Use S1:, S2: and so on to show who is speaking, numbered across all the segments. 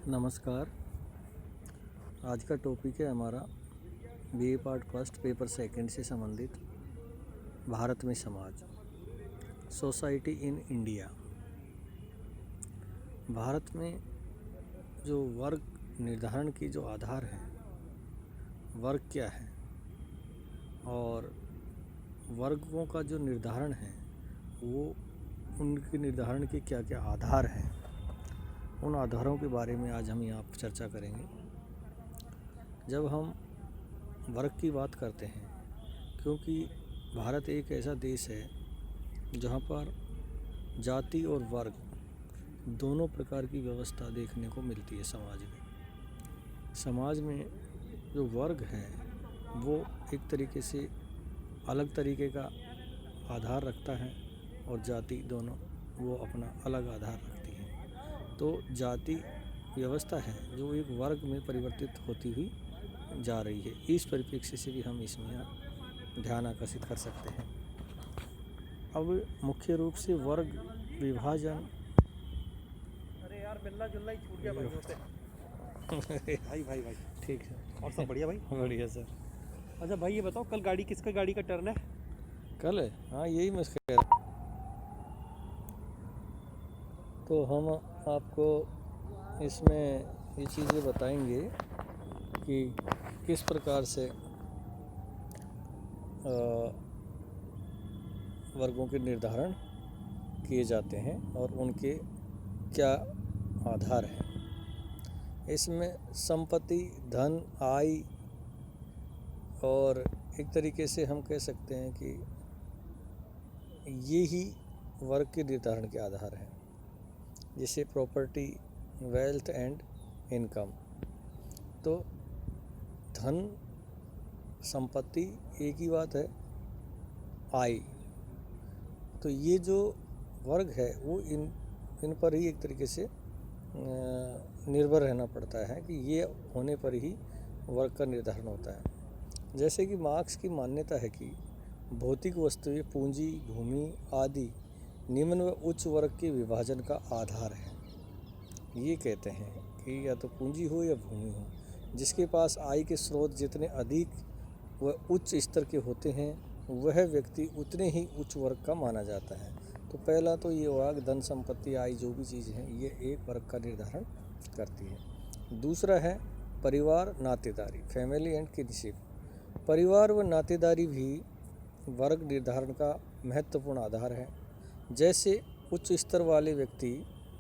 S1: नमस्कार। आज का टॉपिक है हमारा BA part first paper second से संबंधित भारत में समाज, सोसाइटी इन इंडिया। भारत में जो वर्ग निर्धारण की जो आधार है, वर्ग क्या है और वर्गों का जो निर्धारण है वो उनके निर्धारण के क्या क्या आधार हैं, उन आधारों के बारे में आज हम यहाँ पर चर्चा करेंगे। जब हम वर्ग की बात करते हैं, क्योंकि भारत एक ऐसा देश है जहाँ पर जाति और वर्ग दोनों प्रकार की व्यवस्था देखने को मिलती है। समाज में जो वर्ग है वो एक तरीके से अलग तरीके का आधार रखता है और जाति दोनों वो अपना अलग आधार रखती है। तो जाति व्यवस्था है जो एक वर्ग में परिवर्तित होती हुई जा रही है। इस परिप्रेक्ष्य से भी हम इसमें ध्यान आकर्षित कर सकते हैं। अब मुख्य रूप से वर्ग विभाजन।
S2: अरे यार मिलना जुलना ही छूट गया भाइयों से। भाई
S1: ठीक है।
S2: और सब बढ़िया भाई।
S1: बढ़िया सर।
S2: अच्छा भाई ये बताओ, कल किसका गाड़ी का टर्न है?
S1: कल है? हाँ यही मैं कह रहा। तो हम आपको इसमें ये चीज़ें बताएंगे कि किस प्रकार से वर्गों के निर्धारण किए जाते हैं और उनके क्या आधार हैं। इसमें संपत्ति, धन, आय और एक तरीके से हम कह सकते हैं कि ये ही वर्ग के निर्धारण के आधार हैं, जैसे प्रॉपर्टी, वेल्थ एंड इनकम। तो धन, संपत्ति एक ही बात है, आय। तो ये जो वर्ग है वो इन पर ही एक तरीके से निर्भर रहना पड़ता है कि ये होने पर ही वर्ग का निर्धारण होता है। जैसे कि मार्क्स की मान्यता है कि भौतिक वस्तुएं पूंजी, भूमि आदि निम्न व उच्च वर्ग के विभाजन का आधार है। ये कहते हैं कि या तो पूंजी हो या भूमि हो, जिसके पास आय के स्रोत जितने अधिक व उच्च स्तर के होते हैं वह व्यक्ति उतने ही उच्च वर्ग का माना जाता है। तो पहला तो ये हुआ धन, संपत्ति, आय जो भी चीज़ है ये एक वर्ग का निर्धारण करती है। दूसरा है परिवार, नातेदारी, फैमिली एंड किनशिप। परिवार व नातेदारी भी वर्ग निर्धारण का महत्वपूर्ण आधार है। जैसे उच्च स्तर वाले व्यक्ति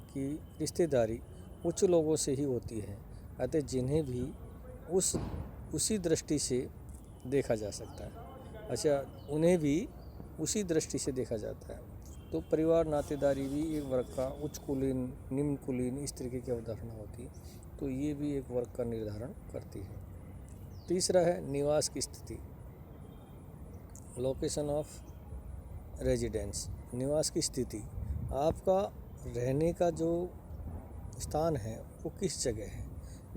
S1: की रिश्तेदारी उच्च लोगों से ही होती है, अतः जिन्हें भी उसी दृष्टि से देखा जा सकता है। अच्छा, उन्हें भी उसी दृष्टि से देखा जाता है। तो परिवार, नातेदारी भी एक वर्ग का उच्च कुलीन, निम्न कुलीन इस तरीके की अवधारणा होती है। तो ये भी एक वर्ग का निर्धारण करती है। तीसरा है निवास की स्थिति, लोकेशन ऑफ रेजिडेंस। निवास की स्थिति, आपका रहने का जो स्थान है वो किस जगह है।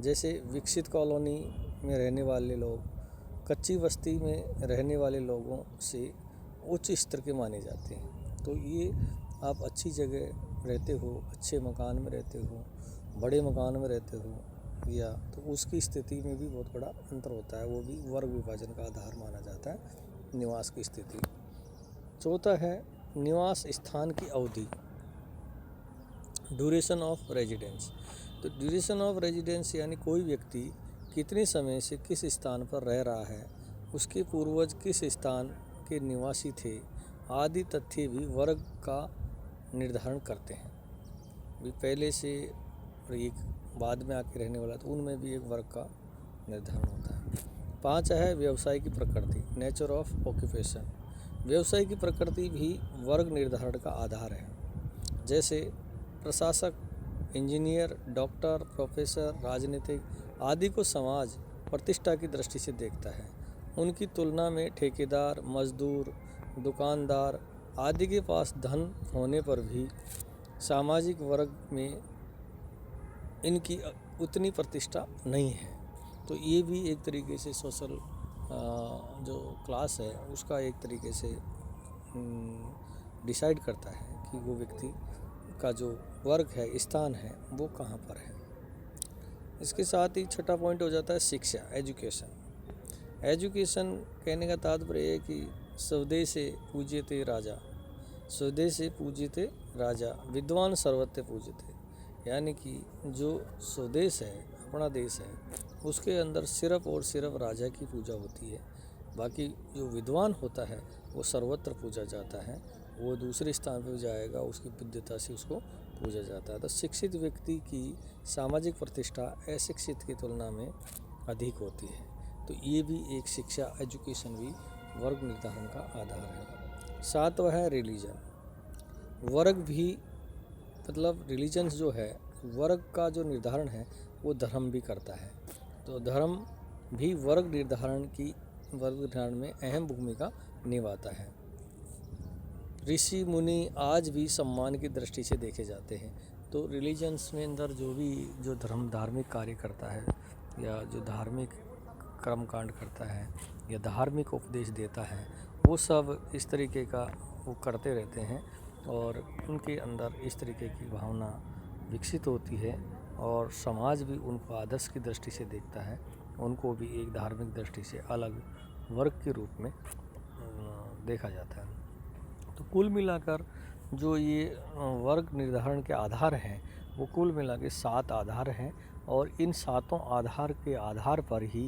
S1: जैसे विकसित कॉलोनी में रहने वाले लोग कच्ची बस्ती में रहने वाले लोगों से उच्च स्तर के माने जाते हैं। तो ये आप अच्छी जगह रहते हो, अच्छे मकान में रहते हो, बड़े मकान में रहते हो या तो उसकी स्थिति में भी बहुत बड़ा अंतर होता है। वो भी वर्ग विभाजन का आधार माना जाता है, निवास की स्थिति। चौथा है निवास स्थान की अवधि, ड्यूरेशन ऑफ रेजिडेंस। तो ड्यूरेशन ऑफ रेजिडेंस यानी कोई व्यक्ति कितने समय से किस स्थान पर रह रहा है, उसके पूर्वज किस स्थान के निवासी थे आदि तथ्य भी वर्ग का निर्धारण करते हैं। भी पहले से और एक बाद में आके रहने वाला, तो उनमें भी एक वर्ग का निर्धारण होता है। पाँच है व्यवसाय की प्रकृति, नेचर ऑफ ऑक्यूपेशन। व्यवसाय की प्रकृति भी वर्ग निर्धारण का आधार है। जैसे प्रशासक, इंजीनियर, डॉक्टर, प्रोफेसर, राजनीतिक आदि को समाज प्रतिष्ठा की दृष्टि से देखता है। उनकी तुलना में ठेकेदार, मजदूर, दुकानदार आदि के पास धन होने पर भी सामाजिक वर्ग में इनकी उतनी प्रतिष्ठा नहीं है। तो ये भी एक तरीके से सोशल जो क्लास है उसका एक तरीके से डिसाइड करता है कि वो व्यक्ति का जो वर्ग है, स्थान है, वो कहाँ पर है। इसके साथ ही छठा पॉइंट हो जाता है शिक्षा, एजुकेशन। एजुकेशन कहने का तात्पर्य है कि स्वदेशे पूज्यते राजा, स्वदेशे पूज्यते राजा, विद्वान सर्वत्र पूज्यते। यानी कि जो स्वदेश है, अपना देश है, उसके अंदर सिर्फ और सिर्फ राजा की पूजा होती है। बाकी जो विद्वान होता है वो सर्वत्र पूजा जाता है, वो दूसरे स्थान पर जाएगा, उसकी विद्वता से उसको पूजा जाता है। तो शिक्षित व्यक्ति की सामाजिक प्रतिष्ठा अशिक्षित की तुलना में अधिक होती है। तो ये भी एक शिक्षा, एजुकेशन भी वर्ग निर्धारण का आधार है। सातवां है रिलीजन। वर्ग भी मतलब रिलीजन्स जो है, वर्ग का जो निर्धारण है वो धर्म भी करता है। तो धर्म भी वर्ग निर्धारण में अहम भूमिका निभाता है। ऋषि मुनि आज भी सम्मान की दृष्टि से देखे जाते हैं। तो रिलीजन्स में अंदर जो धार्मिक कार्य करता है या जो धार्मिक कर्मकांड करता है या धार्मिक उपदेश देता है, वो सब इस तरीके का वो करते रहते हैं और उनके अंदर इस तरीके की भावना विकसित होती है और समाज भी उनको आदर्श की दृष्टि से देखता है, उनको भी एक धार्मिक दृष्टि से अलग वर्ग के रूप में देखा जाता है। तो कुल मिलाकर जो ये वर्ग निर्धारण के आधार हैं वो कुल मिला के 7 आधार हैं और इन 7 आधार के आधार पर ही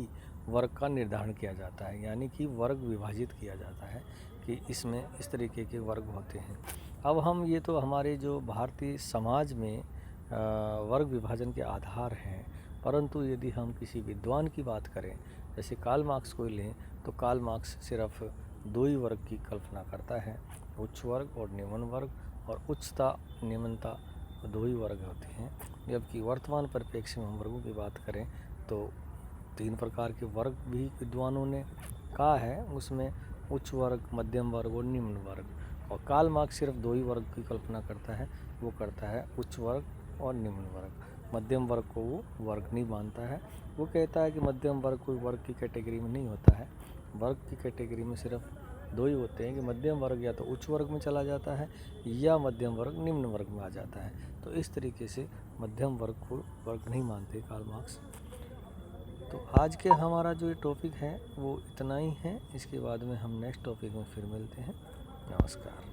S1: वर्ग का निर्धारण किया जाता है। यानी कि वर्ग विभाजित किया जाता है कि इसमें इस तरीके के वर्ग होते हैं। अब हम ये तो हमारे जो भारतीय समाज में वर्ग विभाजन के आधार हैं, परंतु यदि हम किसी विद्वान की बात करें, जैसे कार्ल मार्क्स को लें, तो कार्ल मार्क्स सिर्फ 2 ही वर्ग की कल्पना करता है, उच्च वर्ग और निम्न वर्ग, और उच्चता निम्नता 2 ही वर्ग होते हैं। जबकि वर्तमान परिप्रेक्ष्य में हम वर्गों की बात करें तो 3 प्रकार के वर्ग भी विद्वानों ने कहा है, उसमें उच्च वर्ग, मध्यम वर्ग और निम्न वर्ग। और कार्ल मार्क्स सिर्फ 2 ही वर्ग की कल्पना करता है, वो करता है उच्च वर्ग और निम्न वर्ग। मध्यम वर्ग को वो वर्ग नहीं मानता है। वो कहता है कि मध्यम वर्ग कोई वर्ग की कैटेगरी में नहीं होता है, वर्ग की कैटेगरी में सिर्फ 2 ही होते हैं कि मध्यम वर्ग या तो उच्च वर्ग में चला जाता है या मध्यम वर्ग निम्न वर्ग में आ जाता है। तो इस तरीके से मध्यम वर्ग को वर्ग नहीं मानते कार्ल मार्क्स। तो आज के हमारा जो ये टॉपिक है वो इतना ही है। इसके बाद में हम नेक्स्ट टॉपिक में फिर मिलते हैं। नमस्कार।